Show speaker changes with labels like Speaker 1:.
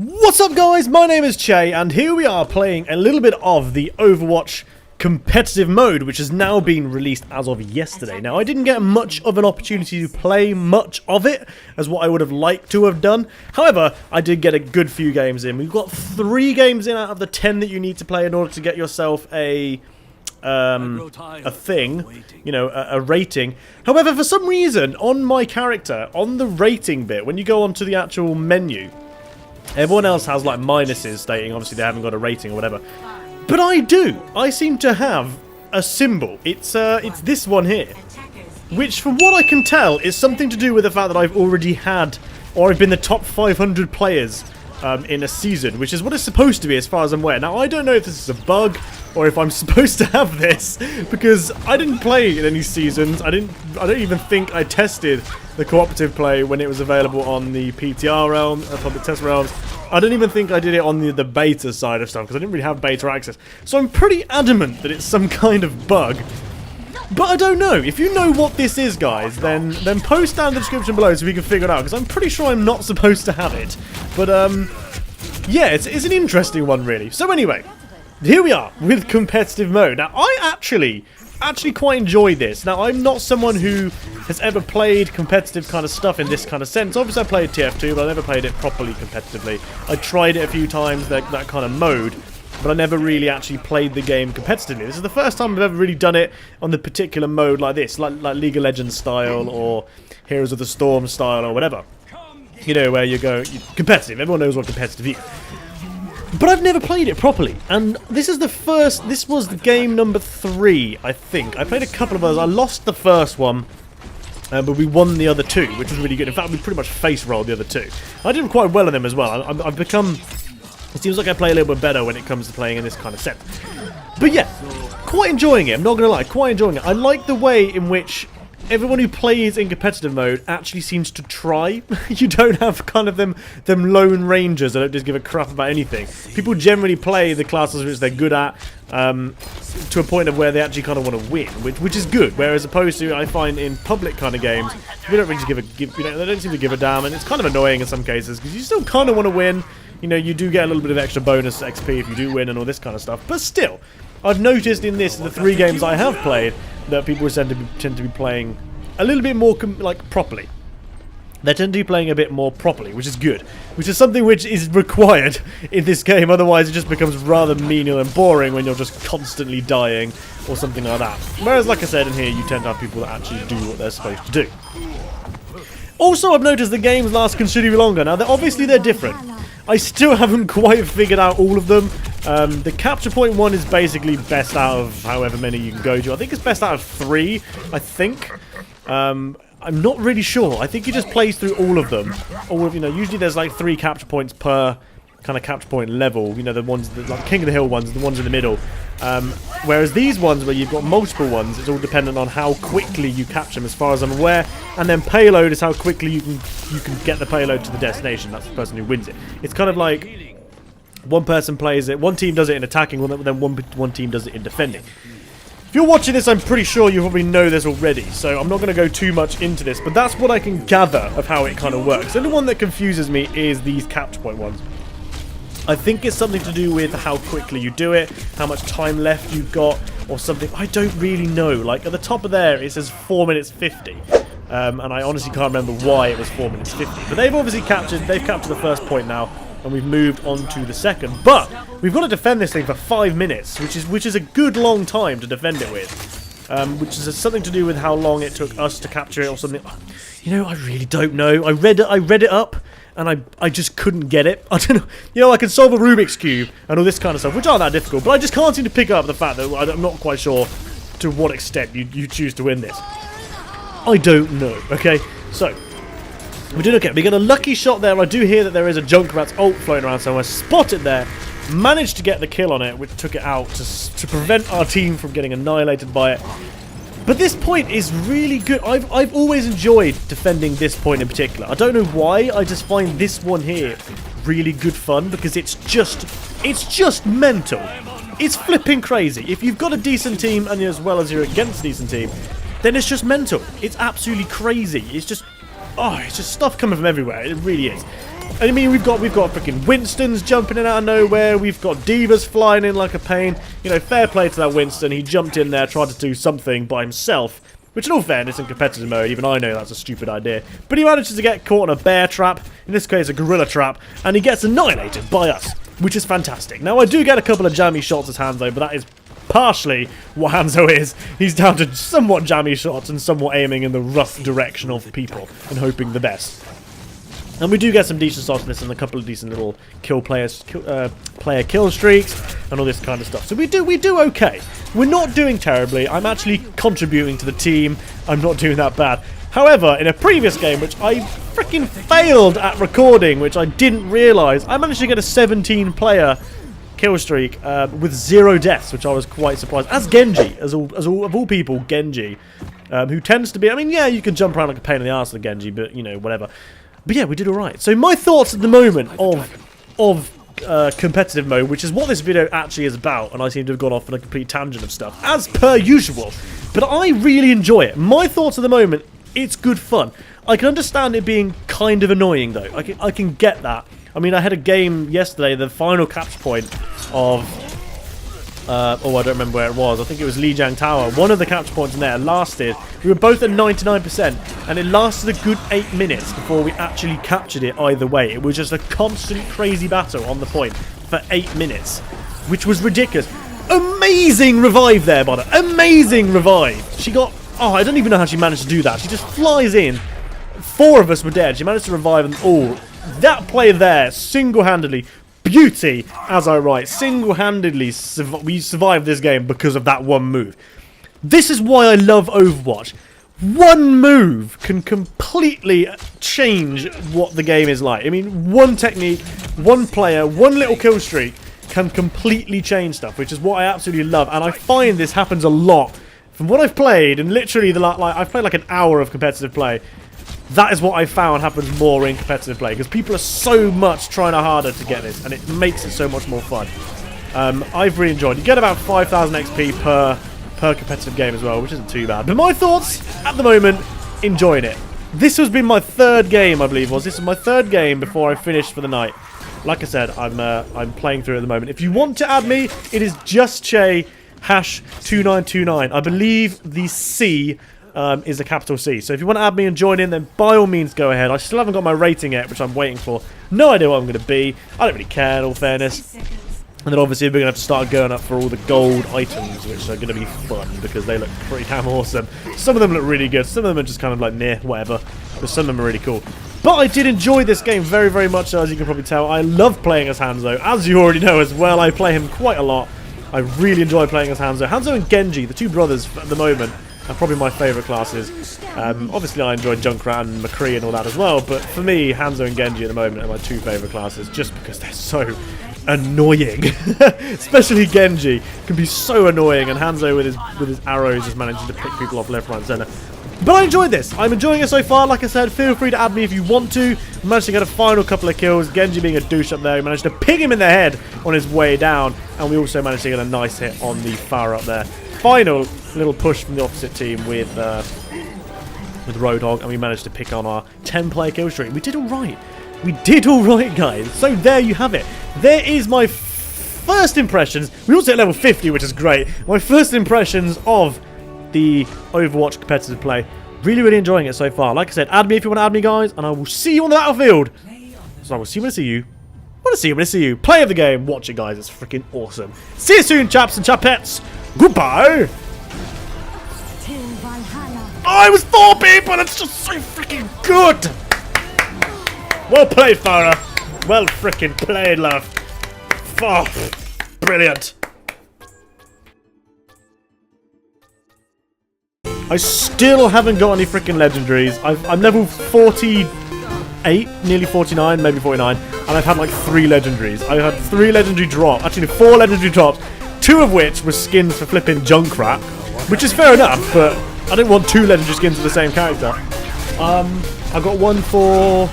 Speaker 1: What's up guys, my name is Chay and here we are playing a little bit of the Overwatch competitive mode, which has now been released as of yesterday. Now I didn't get much of an opportunity to play much of it as what I would have liked to have done. However, I did get a good few games in. We've got 3 games in out of the 10 that you need to play in order to get yourself a thing, you know, a rating. However, for some reason on my character, on the rating bit, when you go onto the actual menu, everyone else has like minuses stating obviously they haven't got a rating or whatever. But I do. I seem to have a symbol. It's this one here, which from what I can tell is something to do with the fact that I've already had, or I've been the top 500 players in a season, which is what it's supposed to be as far as I'm aware. Now I don't know if this is a bug or if I'm supposed to have this, because I didn't play in any seasons. I don't even think I tested the cooperative play when it was available on the PTR realm, public test realms. I don't even think I did it on the beta side of stuff, because I didn't really have beta access. So I'm pretty adamant that it's some kind of bug. But I don't know. If you know what this is, guys, then post down in the description below so we can figure it out, because I'm pretty sure I'm not supposed to have it. But, yeah, it's an interesting one, really. So anyway, here we are with competitive mode. Now, I actually quite enjoy this. Now, I'm not someone who has ever played competitive kind of stuff in this kind of sense. Obviously, I played TF2, but I never played it properly competitively. I tried it a few times, that kind of mode, but I never really actually played the game competitively. This is the first time I've ever really done it on the particular mode like this, like League of Legends style or Heroes of the Storm style or whatever. You know, where you go competitive. Everyone knows what competitive is. But I've never played it properly, and this is the first. This was game number 3, I think. I played a couple of others. I lost the first one, but we won the other 2, which was really good. In fact, we pretty much face rolled the other 2. I did quite well in them as well. I've become. It seems like I play a little bit better when it comes to playing in this kind of sense. But yeah, quite enjoying it. I'm not gonna lie, quite enjoying it. I like the way in which everyone who plays in competitive mode actually seems to try. You don't have kind of them lone rangers that don't just give a crap about anything. People generally play the classes which they're good at to a point of where they actually kind of want to win, which is good. Whereas opposed to, I find in public kind of games, we don't really they don't seem to give a damn, and it's kind of annoying in some cases because you still kind of want to win. You know, you do get a little bit of extra bonus XP if you do win and all this kind of stuff. But still, I've noticed in the 3 games I have played that people tend to be playing a little bit more properly. They tend to be playing a bit more properly, which is good. Which is something which is required in this game. Otherwise, it just becomes rather menial and boring when you're just constantly dying or something like that. Whereas, like I said, in here, you tend to have people that actually do what they're supposed to do. Also, I've noticed the games last considerably longer. Now, obviously, they're different. I still haven't quite figured out all of them. The capture point one is basically best out of however many you can go to. I think it's best out of 3, I think. I'm not really sure. I think he just plays through all of them. Usually there's like 3 capture points per kind of capture point level. You know, the ones that, like King of the Hill ones, the ones in the middle. Whereas these ones where you've got multiple ones, it's all dependent on how quickly you capture them, as far as I'm aware. And then payload is how quickly you can get the payload to the destination. That's the person who wins it. It's kind of like one person plays it, one team does it in attacking, then one team does it in defending. If you're watching this, I'm pretty sure you probably know this already, so I'm not going to go too much into this, but that's what I can gather of how it kind of works. The only one that confuses me is these capture point ones. I think it's something to do with how quickly you do it, how much time left you've got, or something. I don't really know. Like, at the top of there, it says 4 minutes 50. And I honestly can't remember why it was 4 minutes 50. But they've obviously captured the first point now, and we've moved on to the second. But we've got to defend this thing for 5 minutes, which is a good long time to defend it with. Which is something to do with how long it took us to capture it or something. You know, I really don't know. I read it up, and I just couldn't get it. I don't know. You know, I can solve a Rubik's Cube and all this kind of stuff, which aren't that difficult, but I just can't seem to pick up the fact that I'm not quite sure to what extent you choose to win this. I don't know, okay? So, we did okay. We got a lucky shot there. I do hear that there is a Junkrat's ult floating around somewhere. Spot it there. Managed to get the kill on it, which took it out to prevent our team from getting annihilated by it. But this point is really good. I've always enjoyed defending this point in particular. I don't know why. I just find this one here really good fun because it's just mental. It's flipping crazy. If you've got a decent team and as well as you're against a decent team, then it's just mental. It's absolutely crazy. It's just stuff coming from everywhere. It really is. I mean, we've got freaking Winstons jumping in out of nowhere. We've got Divas flying in like a pain. You know, fair play to that Winston. He jumped in there, tried to do something by himself. Which, in all fairness, in competitive mode, even I know that's a stupid idea. But he manages to get caught in a bear trap, in this case a gorilla trap, and he gets annihilated by us, which is fantastic. Now, I do get a couple of jammy shots as Hanzo, but that is partially what Hanzo is. He's down to somewhat jammy shots and somewhat aiming in the rough direction of people and hoping the best. And we do get some decent shots in this and a couple of decent little player kill streaks and all this kind of stuff. So we do okay. We're not doing terribly. I'm actually contributing to the team. I'm not doing that bad. However, in a previous game, which I freaking failed at recording, which I didn't realise, I managed to get a 17-player kill streak with 0 deaths, which I was quite surprised. As Genji, of all people, Genji, who tends to be, I mean, yeah, you can jump around like a pain in the arse with Genji, but, you know, whatever. But yeah, we did alright. So my thoughts at the moment of competitive mode, which is what this video actually is about, and I seem to have gone off on a complete tangent of stuff, as per usual. But I really enjoy it. My thoughts at the moment, it's good fun. I can understand it being kind of annoying, though. I can get that. I mean, I had a game yesterday, the final capture point of... oh, I don't remember where it was. I think it was Lijiang Tower. One of the capture points in there lasted. We were both at 99%, and it lasted a good 8 minutes before we actually captured it either way. It was just a constant crazy battle on the point for 8 minutes, which was ridiculous. Amazing revive there, Bonner. Amazing revive. She got... Oh, I don't even know how she managed to do that. She just flies in. 4 of us were dead. She managed to revive them all. That play there, single-handedly... Beauty, as I write, single-handedly we survived this game because of that one move. This is why I love Overwatch. One move can completely change what the game is like. I mean, one technique, one player, one little kill streak can completely change stuff, which is what I absolutely love. And I find this happens a lot. From what I've played, and literally I've played like an hour of competitive play. That is what I found happens more in competitive play, because people are so much trying harder to get this, and it makes it so much more fun. I've really enjoyed it. You get about 5,000 XP per competitive game as well, which isn't too bad. But my thoughts, at the moment, enjoying it. This has been my 3rd game, I believe, was. This is my 3rd game before I finished for the night. Like I said, I'm playing through it at the moment. If you want to add me, it is just Chay #2929. I believe the C... is a capital C. So if you want to add me and join in, then by all means go ahead. I still haven't got my rating yet, which I'm waiting for. No idea what I'm going to be. I don't really care, in all fairness. And then obviously we're going to have to start going up for all the gold items, which are going to be fun because they look pretty damn awesome. Some of them look really good. Some of them are just kind of like, meh, whatever. But some of them are really cool. But I did enjoy this game very, very much, as you can probably tell. I love playing as Hanzo, as you already know as well. I play him quite a lot. I really enjoy playing as Hanzo. Hanzo and Genji, the 2 brothers at the moment, are probably my favourite classes. Obviously I enjoy Junkrat and McCree and all that as well, but for me, Hanzo and Genji at the moment are my 2 favourite classes, just because they're so annoying. Especially Genji can be so annoying, and Hanzo with his arrows is managing to pick people off left, right and centre. But I enjoyed this. I'm enjoying it so far. Like I said, feel free to add me if you want to. Managed to get a final couple of kills. Genji being a douche up there. We managed to ping him in the head on his way down, and we also managed to get a nice hit on the Pharah up there. Final little push from the opposite team with Roadhog, and we managed to pick on our 10-player kill streak. We did alright. We did alright, guys. So there you have it. There is my first impressions. We also hit level 50, which is great. My first impressions of the Overwatch competitive play. Really, really enjoying it so far. Like I said, add me if you want to add me, guys, and I will see you on the battlefield. So I will see you when I see you. I want to see you when I see you. Play of the game. Watch it, guys. It's freaking awesome. See you soon, chaps and chapettes. Goodbye. Oh, it was 4 people. It's just so freaking good. Well played, Farah. Well freaking played, love. Oh, brilliant. I still haven't got any freaking legendaries. I'm level 48, nearly 49, maybe 49, and I've had like 3 legendaries. I had 3 legendary drops, actually 4 legendary drops, 2 of which were skins for flipping Junkrat, which is fair enough, but I didn't want 2 legendary skins for the same character. I got one for